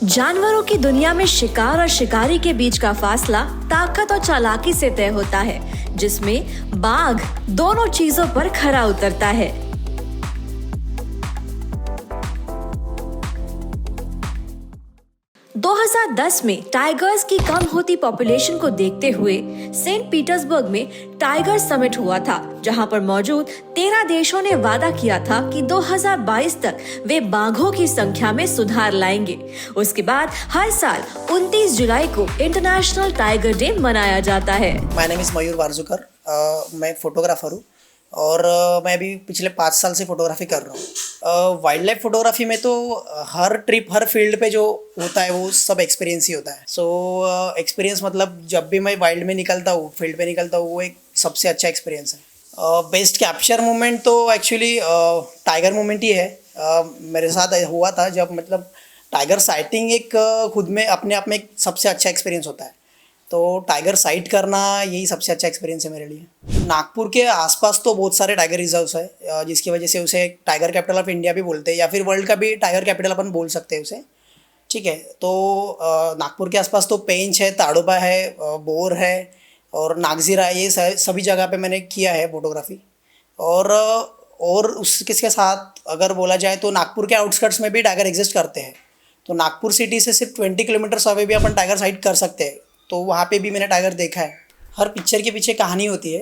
जानवरों की दुनिया में शिकार और शिकारी के बीच का फासला ताकत और चालाकी से तय होता है, जिसमें बाघ दोनों चीजों पर खरा उतरता है। दो 2010 में टाइगर्स की कम होती पॉपुलेशन को देखते हुए सेंट पीटर्सबर्ग में टाइगर समिट हुआ था, जहां पर मौजूद 13 देशों ने वादा किया था कि 2022 तक वे बाघों की संख्या में सुधार लाएंगे। उसके बाद हर साल 29 जुलाई को इंटरनेशनल टाइगर डे मनाया जाता है। माय नेम इज़ मयूर वारजुकर। मैं फोटोग्राफर हूँ और मैं अभी पिछले 5 साल से फोटोग्राफी कर रहा हूँ। वाइल्ड लाइफ फोटोग्राफी में तो हर ट्रिप हर फील्ड पे जो होता है वो सब एक्सपीरियंस ही होता है। एक्सपीरियंस मतलब जब भी मैं वाइल्ड में निकलता हूँ, फील्ड पे निकलता हूँ, वो एक सबसे अच्छा एक्सपीरियंस है। बेस्ट कैप्चर मोमेंट तो एक्चुअली टाइगर मोमेंट ही है। मेरे साथ हुआ था जब मतलब टाइगर साइटिंग एक खुद में अपने आप में एक सबसे अच्छा एक्सपीरियंस होता है। तो टाइगर साइट करना यही सबसे अच्छा एक्सपीरियंस है मेरे लिए। नागपुर के आसपास तो बहुत सारे टाइगर रिजर्व्स है, जिसकी वजह से उसे टाइगर कैपिटल ऑफ इंडिया भी बोलते हैं या फिर वर्ल्ड का भी टाइगर कैपिटल अपन बोल सकते हैं उसे। ठीक है, तो नागपुर के आसपास तो पेंच है, ताड़ोबा है, बोर है और नागजीरा है। ये सभी जगह पे मैंने किया है फोटोग्राफी। और उसके साथ अगर बोला जाए तो नागपुर के आउटस्कर्ट्स में भी टाइगर एग्जिस्ट करते हैं। तो नागपुर सिटी से सिर्फ 20 किलोमीटर्स अवे भी अपन टाइगर साइट कर सकते हैं। तो वहाँ पे भी मैंने टाइगर देखा है। हर पिक्चर के पीछे कहानी होती है।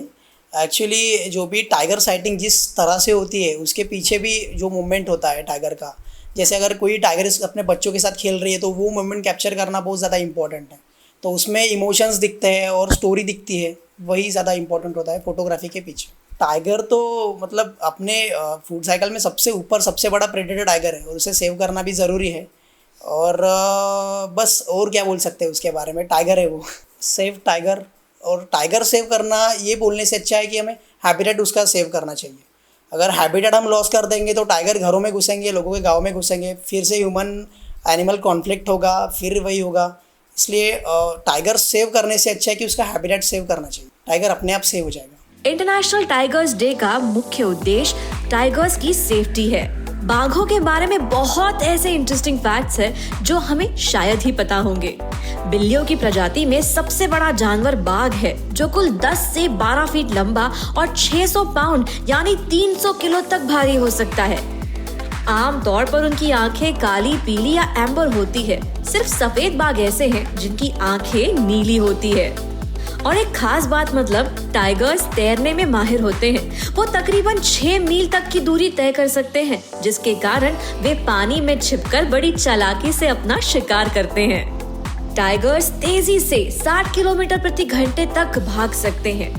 एक्चुअली जो भी टाइगर साइटिंग जिस तरह से होती है उसके पीछे भी जो मूवमेंट होता है टाइगर का, जैसे अगर कोई टाइगर अपने बच्चों के साथ खेल रही है तो वो मूवमेंट कैप्चर करना बहुत ज़्यादा इंपॉर्टेंट है। तो उसमें इमोशंस दिखते हैं और स्टोरी दिखती है, वही ज़्यादा इंपॉर्टेंट होता है फोटोग्राफी के पीछे। टाइगर तो मतलब अपने फूड साइकिल में सबसे ऊपर सबसे बड़ा प्रेडेटर टाइगर है और उसे सेव करना भी ज़रूरी है। और बस और क्या बोल सकते हैं उसके बारे में, टाइगर है वो। सेव टाइगर, और टाइगर सेव करना ये बोलने से अच्छा है कि हमें हैबिटेट उसका सेव करना चाहिए। अगर हैबिटेट हम लॉस कर देंगे तो टाइगर घरों में घुसेंगे, लोगों के गाँव में घुसेंगे, फिर से ह्यूमन एनिमल कॉन्फ्लिक्ट होगा, फिर वही होगा। इसलिए टाइगर सेव करने से अच्छा है कि उसका हैबिटेट सेव करना चाहिए। टाइगर अपने आप सेव हो जाएगा। इंटरनेशनल टाइगर्स डे का मुख्य उद्देश्य टाइगर्स की सेफ्टी है। बाघों के बारे में बहुत ऐसे इंटरेस्टिंग फैक्ट्स हैं जो हमें शायद ही पता होंगे। बिल्लियों की प्रजाति में सबसे बड़ा जानवर बाघ है, जो कुल 10 से 12 फीट लंबा और 600 पाउंड यानी 300 किलो तक भारी हो सकता है। आमतौर पर उनकी आंखें काली, पीली या एम्बर होती है। सिर्फ सफेद बाघ ऐसे हैं जिनकी आंखें नीली होती है। और एक खास बात मतलब टाइगर्स तैरने में माहिर होते हैं। वो तकरीबन 6 मील तक की दूरी तय कर सकते हैं, जिसके कारण वे पानी में छिपकर बड़ी चालाकी से अपना शिकार करते हैं। टाइगर्स तेजी से 60 किलोमीटर प्रति घंटे तक भाग सकते हैं।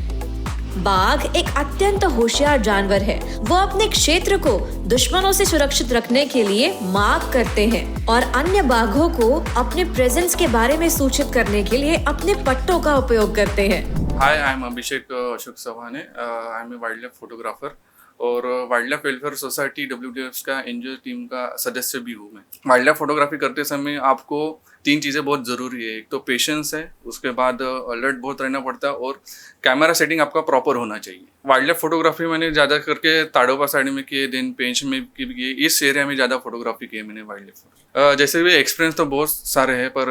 बाघ एक अत्यंत होशियार जानवर है। वो अपने क्षेत्र को दुश्मनों से सुरक्षित रखने के लिए मार्क करते हैं और अन्य बाघों को अपने प्रेजेंस के बारे में सूचित करने के लिए अपने पट्टों का उपयोग करते हैं। Hi, I am Abhishek Ashok Sawane. I am a wildlife photographer और wildlife welfare society WWF का एनजीओ टीम का सदस्य भी हूँ मैं। वाइल्ड लाइफ फोटोग्राफी करते समय आपको 3 चीज़ें बहुत ज़रूरी है। एक तो पेशेंस है, उसके बाद अलर्ट बहुत रहना पड़ता है और कैमरा सेटिंग आपका प्रॉपर होना चाहिए। वाइल्ड लाइफ फोटोग्राफी मैंने ज़्यादा करके ताड़ोबा साइड में किए, देन पेंच में की भी किए। इस एरिया में ज़्यादा फोटोग्राफी की है मैंने वाइल्ड लाइफ। जैसे भी एक्सपीरियंस तो बहुत सारे हैं, पर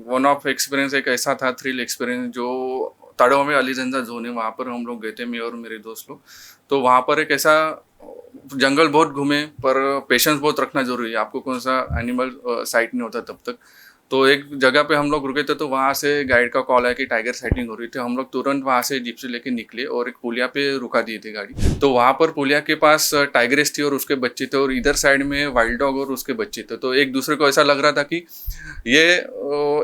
वन ऑफ एक्सपीरियंस एक ऐसा था, थ्रिल एक्सपीरियंस, जो ताड़ोबा में अलीजंजा जोन है, वहाँ पर हम लोग गए थे, मैं और मेरे दोस्त लोग। तो वहाँ पर एक ऐसा जंगल बहुत घूमे, पर पेशेंस बहुत रखना जरूरी है। आपको कौन सा एनिमल साइट नहीं होता तब तक। तो एक जगह पे हम लोग रुके थे, तो वहाँ से गाइड का कॉल आया कि टाइगर साइटिंग हो रही थी। हम लोग तुरंत वहाँ से जीप से लेके निकले और एक पुलिया पे रुका दिए थे गाड़ी। तो वहाँ पर पुलिया के पास टाइगरेस थी और उसके बच्चे थे, और इधर साइड में वाइल्ड डॉग और उसके बच्चे थे। तो एक दूसरे को ऐसा लग रहा था कि ये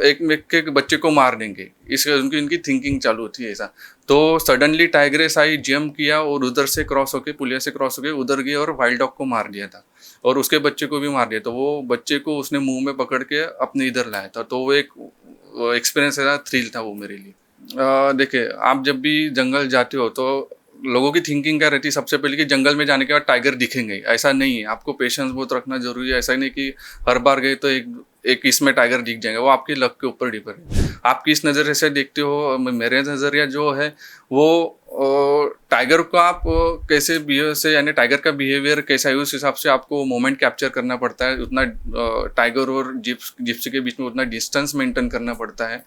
एक के बच्चे को मार देंगे, इनकी थिंकिंग चालू थी ऐसा। तो सडनली टाइगरेस आई, जंप किया और उधर से क्रॉस होके, पुलिया से क्रॉस होके उधर गई और वाइल्ड डॉग को मार दिया था और उसके बच्चे को भी मार दिया। तो वो बच्चे को उसने मुंह में पकड़ के अपने इधर लाया था। तो वो एक एक्सपीरियंस था, थ्रिल था वो मेरे लिए। देखिए, आप जब भी जंगल जाते हो तो लोगों की थिंकिंग क्या रहती है सबसे पहले कि जंगल में जाने के बाद टाइगर दिखेंगे। ऐसा नहीं है, आपको पेशेंस बहुत रखना जरूरी है। ऐसा नहीं कि हर बार गए तो एक इसमें टाइगर दिख जाएंगे, वो आपके लक के ऊपर डिपेंड है। आप किस नज़रिए से देखते हो? मेरे नज़रिया जो है वो टाइगर को आप कैसे बिहेव से, यानी टाइगर का बिहेवियर कैसा है उस हिसाब से आपको मोमेंट कैप्चर करना पड़ता है। उतना टाइगर और जिप्सी के बीच में उतना डिस्टेंस मेंटेन करना पड़ता है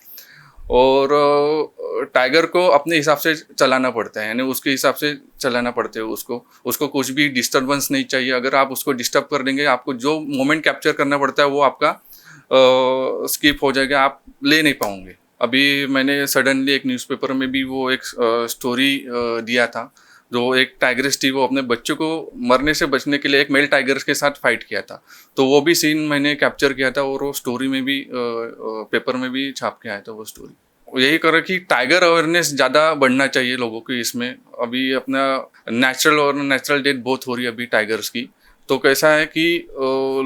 और टाइगर को अपने हिसाब से चलाना पड़ता है, यानी उसके हिसाब से चलाना पड़ता है उसको कुछ भी डिस्टर्बेंस नहीं चाहिए। अगर आप उसको डिस्टर्ब कर देंगे, आपको जो मोमेंट कैप्चर करना पड़ता है वो आपका स्किप हो जाएगा, आप ले नहीं पाओगे। अभी मैंने सडनली एक न्यूज़पेपर में भी वो एक स्टोरी दिया था, जो एक टाइगरेस थी, वो अपने बच्चों को मरने से बचने के लिए एक मेल टाइगर के साथ फाइट किया था। तो वो भी सीन मैंने कैप्चर किया था और वो स्टोरी में भी पेपर में भी छाप के आया था वो स्टोरी। यही करो कि टाइगर अवेयरनेस ज़्यादा बढ़ना चाहिए लोगों की इसमें। अभी अपना नेचुरल डेथ बहुत हो रही है अभी टाइगर्स की, तो कैसा है कि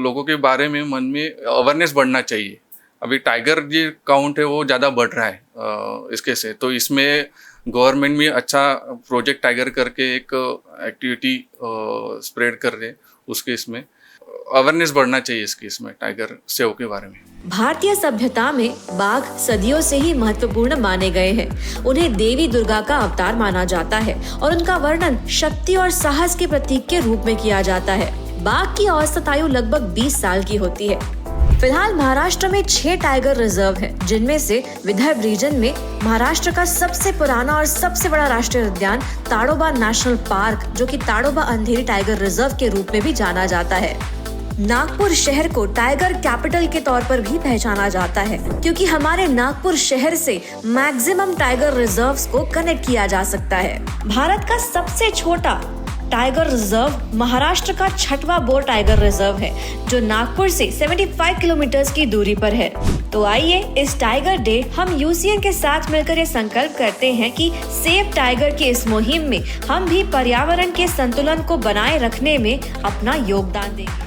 लोगों के बारे में मन में अवेयरनेस बढ़ना चाहिए। अभी टाइगर जो काउंट है वो ज़्यादा बढ़ रहा है इसके से, तो इसमें गवर्नमेंट भी अच्छा प्रोजेक्ट टाइगर करके एक एक्टिविटी स्प्रेड कर रहे, उसके इसमें अवेयरनेस बढ़ना चाहिए इसके इसमें टाइगर सेव के बारे में। भारतीय सभ्यता में बाघ सदियों से ही महत्वपूर्ण माने गए हैं। उन्हें देवी दुर्गा का अवतार माना जाता है और उनका वर्णन शक्ति और साहस के प्रतीक के रूप में किया जाता है। बाघ की औसत आयु लगभग 20 साल की होती है। फिलहाल महाराष्ट्र में 6 टाइगर रिजर्व हैं, जिनमें से विदर्भ रीजन में महाराष्ट्र का सबसे पुराना और सबसे बड़ा राष्ट्रीय उद्यान ताडोबा नेशनल पार्क, जो कि ताडोबा अंधेरी टाइगर रिजर्व के रूप में भी जाना जाता है। नागपुर शहर को टाइगर कैपिटल के तौर पर भी पहचाना जाता है, क्योंकि हमारे नागपुर शहर से मैक्सिमम टाइगर रिजर्व्स को कनेक्ट किया जा सकता है। भारत का सबसे छोटा टाइगर रिजर्व महाराष्ट्र का 6वां बोर टाइगर रिजर्व है, जो नागपुर से 75 किलोमीटर की दूरी पर है। तो आइए इस टाइगर डे हम यूसीएन के साथ मिलकर ये संकल्प करते हैं कि सेव टाइगर की इस मुहिम में हम भी पर्यावरण के संतुलन को बनाए रखने में अपना योगदान देंगे।